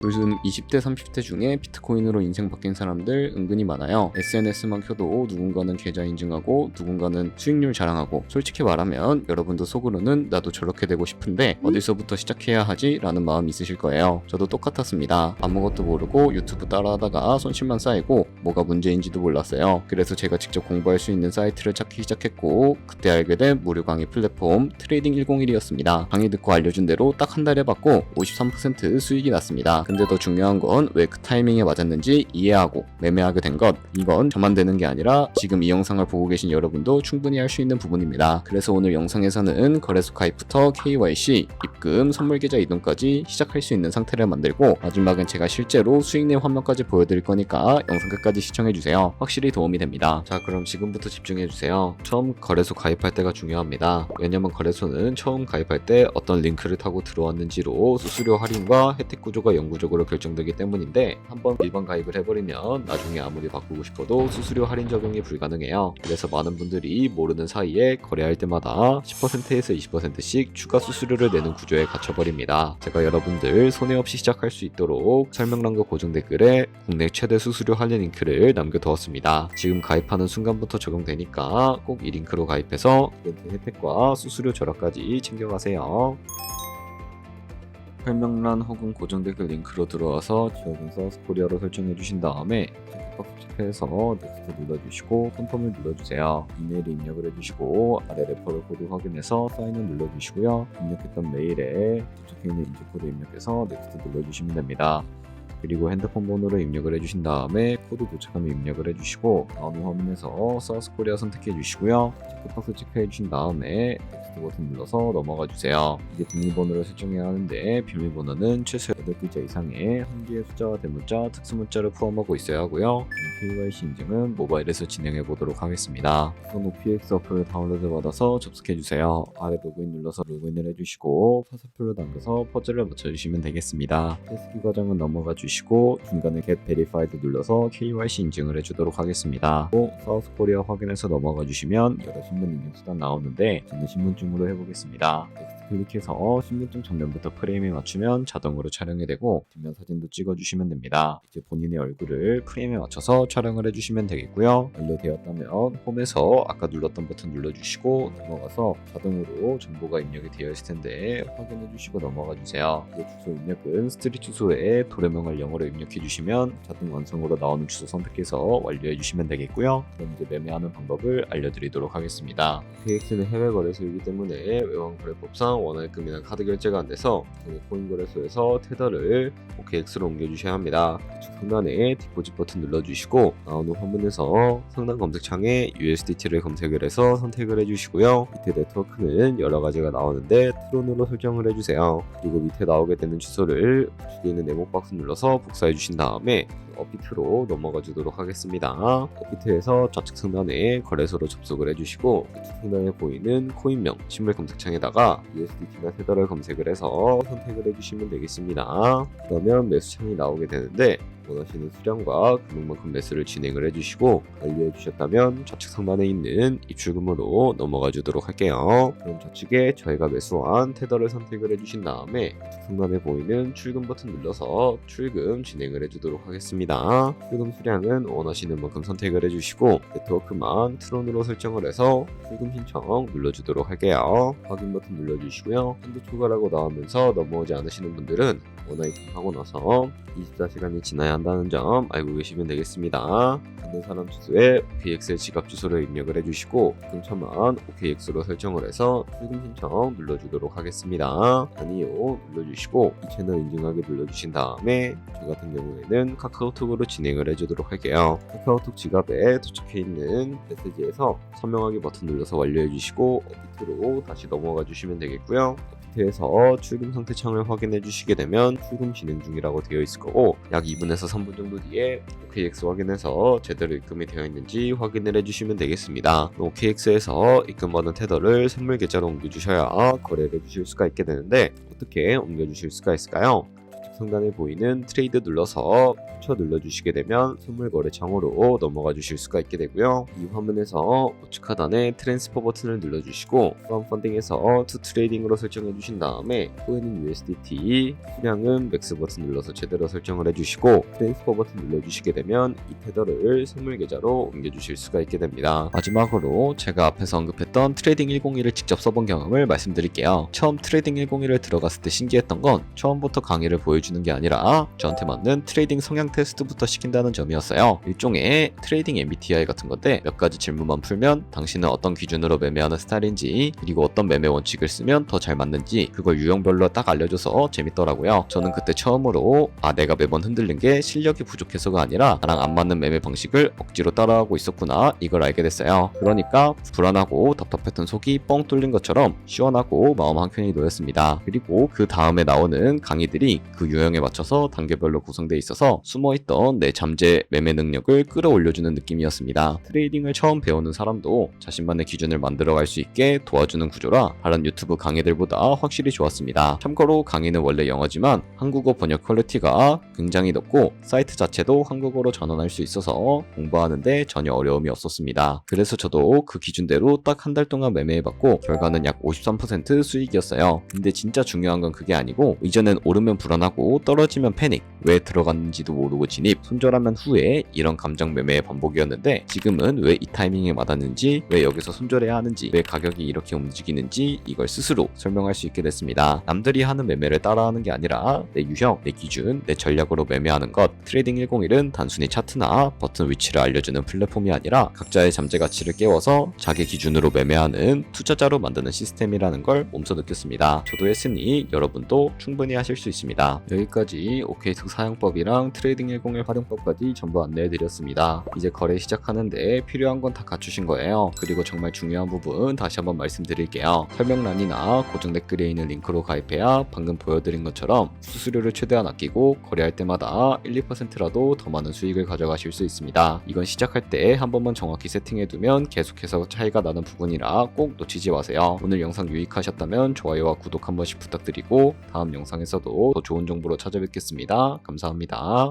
요즘 20대 30대 중에 비트코인으로 인생 바뀐 사람들 은근히 많아요. SNS만 켜도 누군가는 계좌 인증하고 누군가는 수익률 자랑하고, 솔직히 말하면 여러분도 속으로는 나도 저렇게 되고 싶은데 어디서부터 시작해야 하지? 라는 마음이 있으실 거예요. 저도 똑같았습니다. 아무것도 모르고 유튜브 따라하다가 손실만 쌓이고 뭐가 문제인지도 몰랐어요. 그래서 제가 직접 공부할 수 있는 사이트를 찾기 시작했고, 그때 알게 된 무료 강의 플랫폼 트레이딩 101이었습니다. 강의 듣고 알려준 대로 딱 한 달 해봤고 53% 수익이 났습니다. 근데 더 중요한 건 왜 그 타이밍에 맞았는지 이해하고 매매하게 된 것, 이건 저만 되는 게 아니라 지금 이 영상을 보고 계신 여러분도 충분히 할 수 있는 부분입니다. 그래서 오늘 영상에서는 거래소 가입부터 KYC, 입금, 선물계좌 이동까지 시작할 수 있는 상태를 만들고, 마지막엔 제가 실제로 수익 내 화면까지 보여드릴 거니까 영상 끝까지 시청해주세요. 확실히 도움이 됩니다. 자, 그럼 지금부터 집중해주세요. 처음 거래소 가입할 때가 중요합니다. 왜냐면 거래소는 처음 가입할 때 어떤 링크를 타고 들어왔는지로 수수료 할인과 혜택 구조가 영구적으로 결정되기 때문인데, 한번 일반 가입을 해버리면 나중에 아무리 바꾸고 싶어도 수수료 할인 적용이 불가능해요. 그래서 많은 분들이 모르는 사이에 거래할 때마다 10%에서 20%씩 추가 수수료를 내는 구조에 갇혀버립니다. 제가 여러분들 손해 없이 시작할 수 있도록 설명란과 고정 댓글에 국내 최대 수수료 할인 링크를 남겨두었습니다. 지금 가입하는 순간부터 적용되니까 꼭 이 링크로 가입해서 이벤트 혜택과 수수료 절약까지 챙겨가세요. 설명란 혹은 고정 댓글 링크로 들어와서 지역은 사우스코리아로 설정해 주신 다음에 체크박스 체크해서 넥스트 눌러주시고 컨펌을 눌러주세요. 이메일 입력을 해주시고 아래 레퍼럴 코드 확인해서 사인을 눌러주시고요. 입력했던 메일에 도착해 있는 인증코드 입력해서 넥스트 눌러주시면 됩니다. 그리고 핸드폰 번호를 입력을 해주신 다음에 코드 도착하면 입력을 해주시고, 다음 화면에서 사우스코리아 선택해 주시고요. 체크박스 체크해 주신 다음에 넥스트 버튼 눌러서 넘어가 주세요. 이제 비밀번호를 설정해야 하는데, 비밀번호는 최소 8글자 이상의 한 개의 숫자와 대문자, 특수문자를 포함하고 있어야 하고요. KYC 인증은 모바일에서 진행해 보도록 하겠습니다. 우선 OPX 어플을 다운로드 받아서 접속해 주세요. 아래 로그인 눌러서 로그인을 해주시고 화살표를 당겨서 퍼즐을 맞춰주시면 되겠습니다. 테스트 과정은 넘어가 주시고 중간에 Get Verified 눌러서 KYC 인증을 해주도록 하겠습니다. 또 사우스코리아 확인해서 넘어가 주시면 여러 신분 인증 수단 나오는데, 저는 신분증으로 해보겠습니다. 넥스트 클릭해서 신분증 정면부터 프레임에 맞추면 자동으로 촬영이 되고, 뒷면 사진도 찍어주시면 됩니다. 이제 본인의 얼굴을 프레임에 맞춰서 촬영을 해주시면 되겠고요. 완료되었다면 홈에서 아까 눌렀던 버튼 눌러주시고 넘어가서 자동으로 정보가 입력이 되어 있을 텐데 확인해주시고 넘어가 주세요. 이제 주소 입력은 스트릿 주소에 도래명을 영어로 입력해 주시면 자동 완성으로 나오는 주소 선택해서 완료해 주시면 되겠고요. 그럼 이제 매매하는 방법을 알려드리도록 하겠습니다. KX는 해외 거래소이기 때문에 외환 거래법상 원화입금이나 카드 결제가 안 돼서 코인 거래소에서 테더를 OKX로 옮겨주셔야 합니다. 상단에 디포짓 버튼 눌러주시고 나오는 화면에서 상단 검색창에 USDT를 검색을 해서 선택을 해주시고요. 밑에 네트워크는 여러 가지가 나오는데 트론으로 설정을 해주세요. 그리고 밑에 나오게 되는 주소를 우측에 있는 네모 박스 눌러서 복사해 주신 다음에 업비트로 넘어가 주도록 하겠습니다. 업비트에서 좌측 상단에 거래소로 접속을 해주시고 우측 상단에 보이는 코인명 신물 검색창에다가 USDT나 테더를 검색을 해서 선택을 해주시면 되겠습니다. 그러면 매수창이 나오게 되는데, 원하시는 수량과 금액만큼 매수를 진행을 해주시고 완료해 주셨다면 좌측 상단에 있는 입출금으로 넘어가 주도록 할게요. 그럼 좌측에 저희가 매수한 테더를 선택을 해주신 다음에 좌측 상단에 보이는 출금 버튼 눌러서 출금 진행을 해주도록 하겠습니다. 출금 수량은 원하시는 만큼 선택을 해주시고 네트워크만 트론으로 설정을 해서 출금 신청 눌러주도록 할게요. 확인 버튼 눌러주시고요. 한도 초과라고 나오면서 넘어오지 않으시는 분들은 원화 입금하고 나서 24시간이 지나야 한다는 점 알고 계시면 되겠습니다. 받는 사람 주소에 OKX의 지갑 주소를 입력을 해주시고 입금처만 OKX로 설정을 해서 출금 신청 눌러주도록 하겠습니다. 아니요 눌러주시고 이 채널 인증하기 눌러주신 다음에 저 같은 경우에는 카카오톡으로 진행을 해주도록 할게요. 카카오톡 지갑에 도착해 있는 메시지에서 서명하기 버튼 눌러서 완료해주시고 업비트로 다시 넘어가 주시면 되겠고요. 업비트에서 출금 상태 창을 확인해 주시게 되면 출금 진행 중이라고 되어 있을 거고, 약 2분에서 3분 정도 뒤에 OKX 확인해서 제대로 입금이 되어 있는지 확인을 해주시면 되겠습니다. OKX에서 입금받은 테더를 선물 계좌로 옮겨주셔야 거래를 해주실 수가 있게 되는데, 어떻게 옮겨주실 수가 있을까요? 상단에 보이는 트레이드 눌러서 캡처 눌러주시게 되면 선물 거래창으로 넘어가 주실 수가 있게 되고요. 이 화면에서 우측 하단에 트랜스퍼 버튼을 눌러주시고 프롬 펀딩에서 투 트레이딩으로 설정해 주신 다음에 코인은 USDT, 수량은 맥스 버튼 눌러서 제대로 설정을 해주시고 트랜스퍼 버튼 눌러주시게 되면 이 테더를 선물 계좌로 옮겨주실 수가 있게 됩니다. 마지막으로 제가 앞에서 언급했던 트레이딩 101을 직접 써본 경험을 말씀드릴게요. 처음 트레이딩 101에 들어갔을 때 신기했던 건 처음부터 강의를 보여주는 게 아니라 저한테 맞는 트레이딩 성향 테스트부터 시킨다는 점이었어요. 일종의 트레이딩 MBTI 같은 건데 몇 가지 질문만 풀면 당신은 어떤 기준으로 매매하는 스타일인지 그리고 어떤 매매 원칙을 쓰면 더 잘 맞는지 그걸 유형별로 딱 알려줘서 재밌더라고요. 저는 그때 처음으로 내가 매번 흔들린 게 실력이 부족해서가 아니라 나랑 안 맞는 매매 방식을 억지로 따라하고 있었구나 이걸 알게 됐어요. 그러니까 불안하고 답답했던 속이 뻥 뚫린 것처럼 시원하고 마음 한켠이 놓였습니다. 그리고 그 다음에 나오는 강의들이 그 유형에 맞춰서 단계별로 구성되어 있어서 숨어있던 내 잠재 매매 능력을 끌어올려주는 느낌이었습니다. 트레이딩을 처음 배우는 사람도 자신만의 기준을 만들어갈 수 있게 도와주는 구조라 다른 유튜브 강의들보다 확실히 좋았습니다. 참고로 강의는 원래 영어지만 한국어 번역 퀄리티가 굉장히 높고 사이트 자체도 한국어로 전환할 수 있어서 공부하는데 전혀 어려움이 없었습니다. 그래서 저도 그 기준대로 딱 한 달 동안 매매해봤고 결과는 약 53% 수익이었어요. 근데 진짜 중요한 건 그게 아니고 이전엔 오르면 불안하고 떨어지면 패닉, 왜 들어갔는지도 모르고 진입, 손절하면 후회 이런 감정 매매의 반복이었는데 지금은 왜 이 타이밍에 맞았는지, 왜 여기서 손절해야 하는지, 왜 가격이 이렇게 움직이는지 이걸 스스로 설명할 수 있게 됐습니다. 남들이 하는 매매를 따라하는 게 아니라 내 유형, 내 기준, 내 전략으로 매매하는 것. 트레이딩 101은 단순히 차트나 버튼 위치를 알려주는 플랫폼이 아니라 각자의 잠재 가치를 깨워서 자기 기준으로 매매하는 투자자로 만드는 시스템이라는 걸 몸소 느꼈습니다. 저도 했으니 여러분도 충분히 하실 수 있습니다. 여기까지 OK투 사용법이랑 트레이딩 101 활용법까지 전부 안내해드렸습니다. 이제 거래 시작하는데 필요한 건 다 갖추신 거예요. 그리고 정말 중요한 부분 다시 한번 말씀드릴게요. 설명란이나 고정 댓글에 있는 링크로 가입해야 방금 보여드린 것처럼 수수료를 최대한 아끼고 거래할 때마다 1, 2%라도 더 많은 수익을 가져가실 수 있습니다. 이건 시작할 때 한 번만 정확히 세팅해두면 계속해서 차이가 나는 부분이라 꼭 놓치지 마세요. 오늘 영상 유익하셨다면 좋아요와 구독 한 번씩 부탁드리고 다음 영상에서도 더 좋은 정보로 찾아뵙겠습니다. 감사합니다.